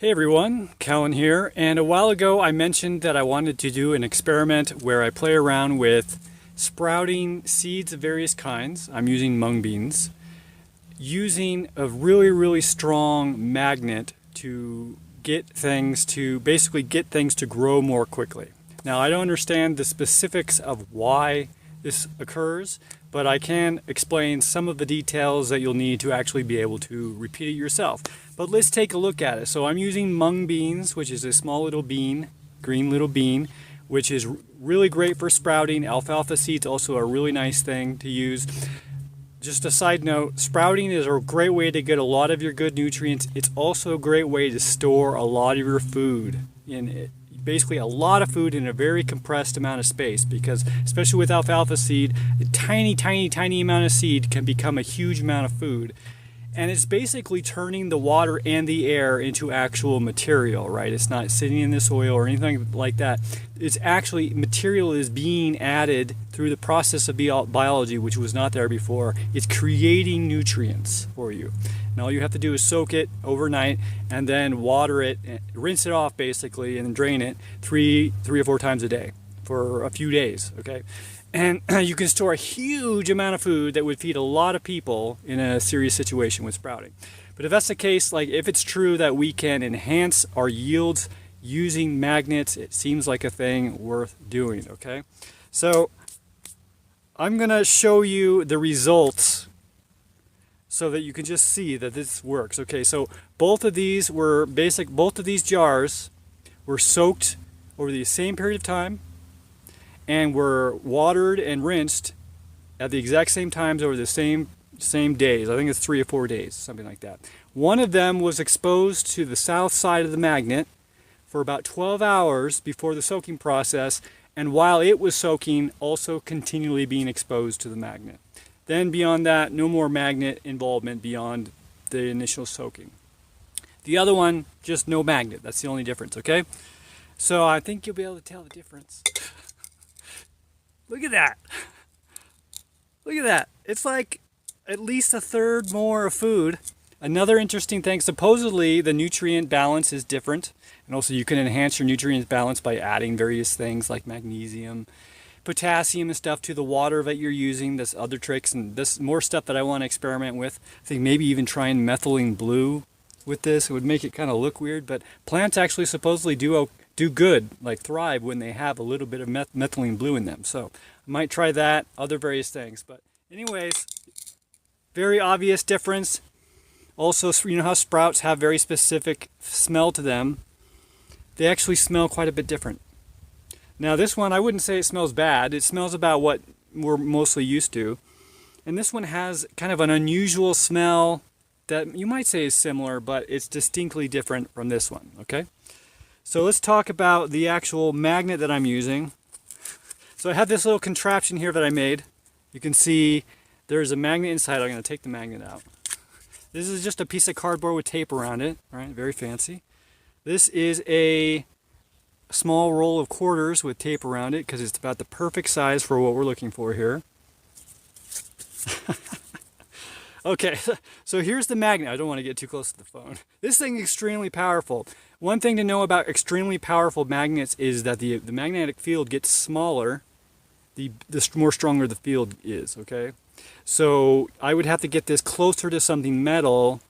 Hey everyone, Cahlen here, and a while ago I mentioned that I wanted to do an experiment where I play around with sprouting seeds of various kinds. I'm using mung beans, using a really strong magnet to basically get things to grow more quickly. Now I don't understand the specifics of why this occurs, but I can explain some of the details that you'll need to actually be able to repeat it yourself. But let's take a look at it. So I'm using mung beans, which is a small little bean, green little bean, which is really great for sprouting. Alfalfa seeds also a really nice thing to use. Just a side note, sprouting is a great way to get a lot of your good nutrients. It's also a great way to store a lot of your food in it. Basically a lot of food in a very compressed amount of space, because especially with alfalfa seed, a tiny amount of seed can become a huge amount of food. And it's basically turning the water and the air into actual material, right? It's not sitting in the soil or anything like that. It's actually material is being added through the process of biology, which was not there before. It's creating nutrients for you. And all you have to do is soak it overnight and then water it, rinse it off basically, and drain it three or four times a day for a few days, okay? And you can store a huge amount of food that would feed a lot of people in a serious situation with sprouting. But if that's the case, like if it's true that we can enhance our yields using magnets, it seems like a thing worth doing, okay? So I'm gonna show you the results so that you can just see that this works. Okay, so both of these jars were soaked over the same period of time and were watered and rinsed at the exact same times over the same days. I think it's 3 or 4 days, something like that. One of them was exposed to the south side of the magnet for about 12 hours before the soaking process, and while it was soaking, also continually being exposed to the magnet. Then beyond that, no more magnet involvement beyond the initial soaking. The other one, just no magnet. That's the only difference, okay? So I think you'll be able to tell the difference. Look at that. Look at that. It's like at least a third more of food. Another interesting thing, supposedly the nutrient balance is different. And also you can enhance your nutrient balance by adding various things like magnesium, potassium and stuff to the water that you're using. There's other tricks and this more stuff that I want to experiment with. I think maybe even trying methylene blue with this. It would make it kind of look weird, but plants actually supposedly do good, like thrive when they have a little bit of methylene blue in them. So I might try that, other various things. But anyways, very obvious difference. Also, you know how sprouts have very specific smell to them. They actually smell quite a bit different. Now this one, I wouldn't say it smells bad. It smells about what we're mostly used to. And this one has kind of an unusual smell that you might say is similar, but it's distinctly different from this one, okay? So let's talk about the actual magnet that I'm using. So I have this little contraption here that I made. You can see there's a magnet inside. I'm going to take the magnet out. This is just a piece of cardboard with tape around it, right? Very fancy. This is a small roll of quarters with tape around it because it's about the perfect size for what we're looking for here. Okay, so here's the magnet. I don't want to get too close to the phone. This thing is extremely powerful. One thing to know about extremely powerful magnets is that the magnetic field gets smaller the more stronger the field is, okay? So I would have to get this closer to something metal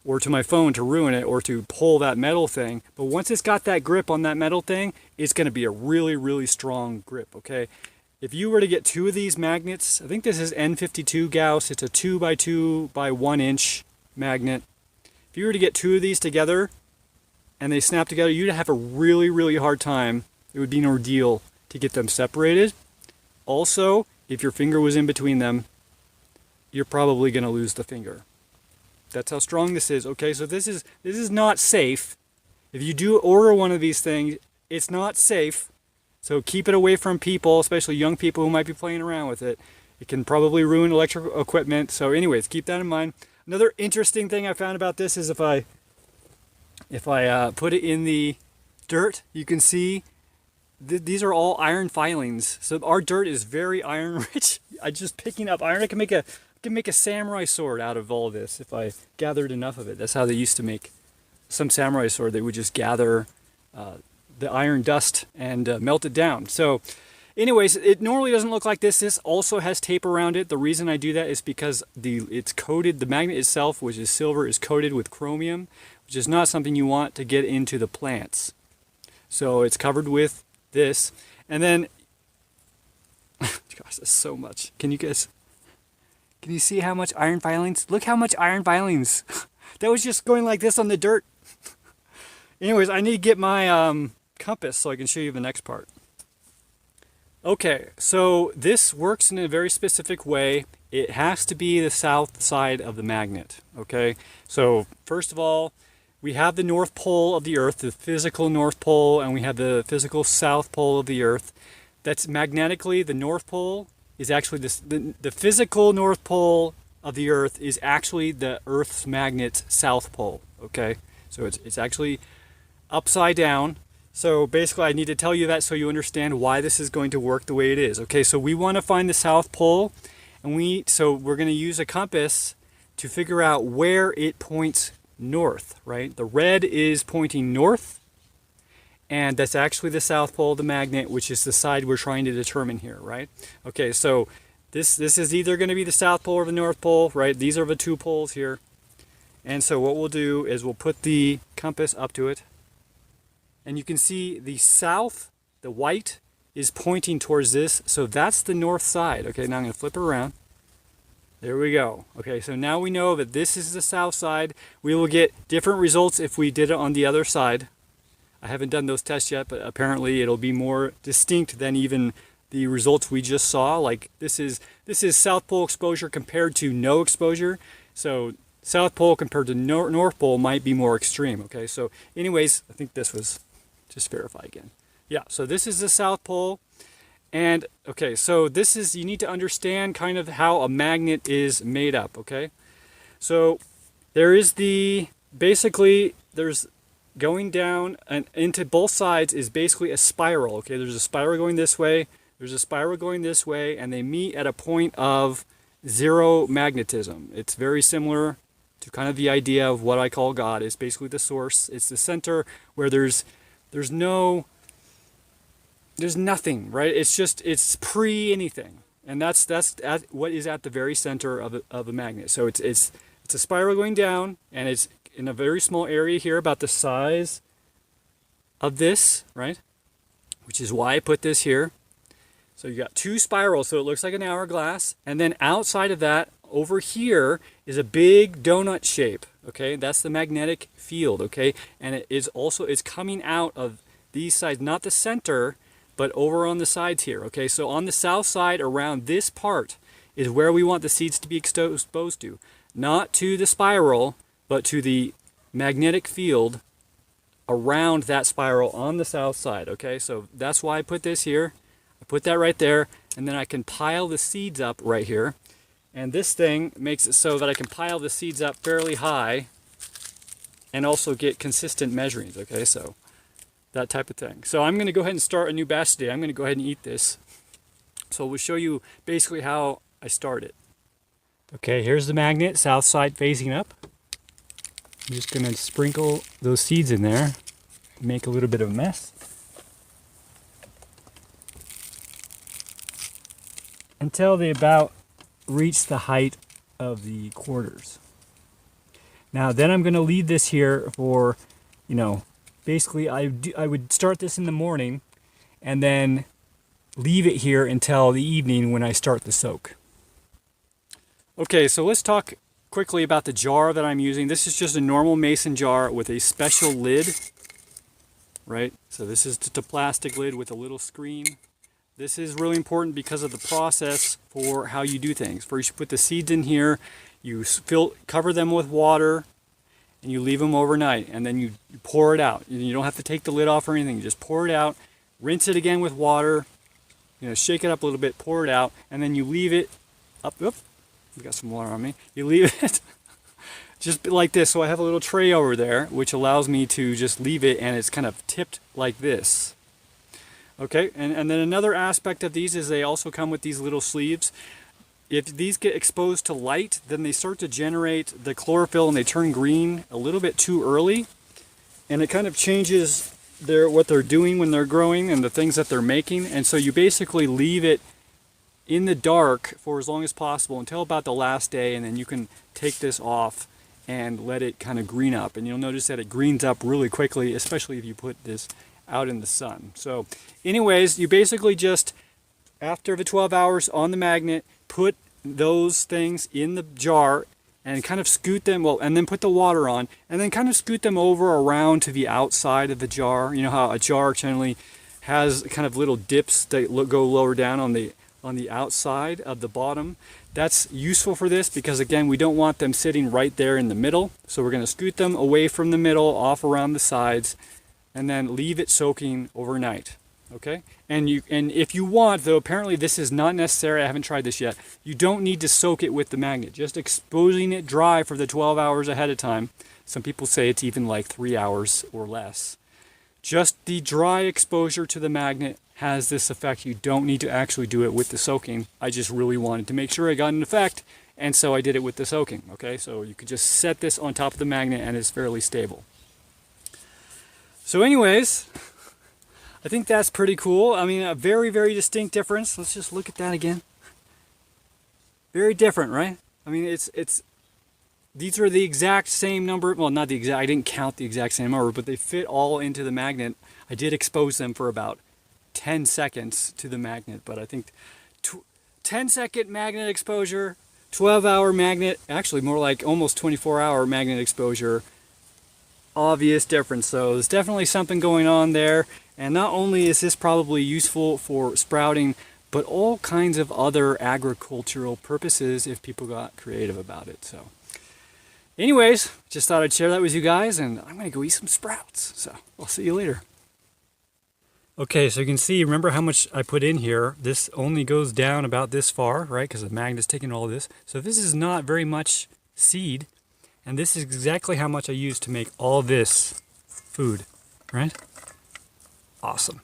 or to my phone to ruin it or to pull that metal thing. But once it's got that grip on that metal thing, it's going to be a really strong grip, okay? If you were to get 2 of these magnets, I think this is N52 Gauss. It's a 2 by 2 by 1 inch magnet. If you were to get 2 of these together and they snap together, you'd have a really hard time. It would be an ordeal to get them separated. Also, if your finger was in between them, you're probably going to lose the finger. That's how strong this is. Okay, so this is not safe. If you do order one of these things, it's not safe. So keep it away from people, especially young people who might be playing around with it. It can probably ruin electrical equipment. So anyways, keep that in mind. Another interesting thing I found about this is if I put it in the dirt, you can see these are all iron filings. So our dirt is very iron rich. I just picking up iron. I can make a samurai sword out of all this if I gathered enough of it. That's how they used to make some samurai sword, they would just gather the iron dust and melt it down. So anyways, it normally doesn't look like this. This also has tape around it. The reason I do that is because it's coated, the magnet itself, which is silver, is coated with chromium, which is not something you want to get into the plants. So it's covered with this. And then, gosh, that's so much. Can you see how much iron filings? Look how much iron filings. That was just going like this on the dirt. Anyways, I need to get my compass so I can show you the next part. Okay, so this works in a very specific way. It has to be the south side of the magnet, okay? So first of all, we have the North Pole of the Earth, the physical North Pole, and we have the physical South Pole of the Earth. That's magnetically, the North Pole is actually the physical North Pole of the Earth is actually the Earth's magnet's South Pole, okay? So it's actually upside down. So basically I need to tell you that so you understand why this is going to work the way it is. Okay, so we want to find the South Pole, and so we're going to use a compass to figure out where it points north, right? The red is pointing north, and that's actually the South Pole of the magnet, which is the side we're trying to determine here, right? Okay, so this is either going to be the South Pole or the North Pole, right? These are the two poles here. And so what we'll do is we'll put the compass up to it. And you can see the south, the white, is pointing towards this. So that's the north side. Okay, now I'm going to flip it around. There we go. Okay, so now we know that this is the south side. We will get different results if we did it on the other side. I haven't done those tests yet, but apparently it'll be more distinct than even the results we just saw. Like this is South Pole exposure compared to no exposure. So South Pole compared to North Pole might be more extreme. Okay, so anyways, I think this was... just verify again. Yeah, so this is the South Pole. And okay, so this is, you need to understand kind of how a magnet is made up, okay? So there is basically there's going down and into both sides is basically a spiral, okay? There's a spiral going this way, there's a spiral going this way, and they meet at a point of zero magnetism. It's very similar to kind of the idea of what I call God. It's basically the source. It's the center where there's nothing, right? It's pre anything, and that's what is at the very center of a magnet. So it's a spiral going down, and it's in a very small area here, about the size of this, right? Which is why I put this here. So you got two spirals, so it looks like an hourglass, and then outside of that, over here is a big donut shape. Okay, that's the magnetic field. Okay, and it's coming out of these sides, not the center, but over on the sides here. Okay, so on the south side around this part is where we want the seeds to be exposed to, not to the spiral, but to the magnetic field around that spiral on the south side. Okay, so that's why I put this here. I put that right there, and then I can pile the seeds up right here. And this thing makes it so that I can pile the seeds up fairly high and also get consistent measurings, okay? So that type of thing. So I'm going to go ahead and start a new batch today. I'm going to go ahead and eat this. So we'll show you basically how I start it. Okay, here's the magnet, south side facing up. I'm just going to sprinkle those seeds in there, make a little bit of a mess. Until they about reach the height of the quarters. Now then I'm going to leave this here for, basically I would start this in the morning and then leave it here until the evening when I start the soak. Okay, so let's talk quickly about the jar that I'm using. This is just a normal mason jar with a special lid, right? So this is just a plastic lid with a little screen. This is really important because of the process for how you do things. First, you put the seeds in here, you cover them with water, and you leave them overnight, and then you pour it out. You don't have to take the lid off or anything. You just pour it out, rinse it again with water, shake it up a little bit, pour it out, and then you leave it up. Oop, I got some water on me. You leave it just like this. So I have a little tray over there, which allows me to just leave it, and it's kind of tipped like this. Okay, and then another aspect of these is they also come with these little sleeves. If these get exposed to light, then they start to generate the chlorophyll and they turn green a little bit too early. and it kind of changes what they're doing when they're growing and the things that they're making. And so you basically leave it in the dark for as long as possible until about the last day, and then you can take this off and let it kind of green up. And you'll notice that it greens up really quickly, especially if you put this out in the sun. So anyways, you basically just, after the 12 hours on the magnet, put those things in the jar and kind of scoot them, well, and then put the water on, and then kind of scoot them over around to the outside of the jar. You know how a jar generally has kind of little dips that go lower down on the outside of the bottom. That's useful for this because, again, we don't want them sitting right there in the middle. So we're going to scoot them away from the middle, off around the sides, and then leave it soaking overnight. Okay? And if you want, though apparently this is not necessary, I haven't tried this yet, you don't need to soak it with the magnet. Just exposing it dry for the 12 hours ahead of time. Some people say it's even like 3 hours or less. Just the dry exposure to the magnet has this effect. You don't need to actually do it with the soaking. I just really wanted to make sure I got an effect, and so I did it with the soaking. Okay, so you could just set this on top of the magnet and it's fairly stable. So anyways, I think that's pretty cool. I mean, a very, very distinct difference. Let's just look at that again. Very different, right? I mean, these are the exact same number. Well, not the exact, I didn't count the exact same number, but they fit all into the magnet. I did expose them for about 10 seconds to the magnet, but I think 10-second magnet exposure, 12-hour magnet, actually more like almost 24-hour magnet exposure. Obvious difference. So there's definitely something going on there. And not only is this probably useful for sprouting, but all kinds of other agricultural purposes if people got creative about it. So anyways, just thought I'd share that with you guys, and I'm going to go eat some sprouts. So I'll see you later. Okay, so you can see, remember how much I put in here. This only goes down about this far, right? Because the magnet's taking all of this. So this is not very much seed. And this is exactly how much I used to make all this food, right? Awesome.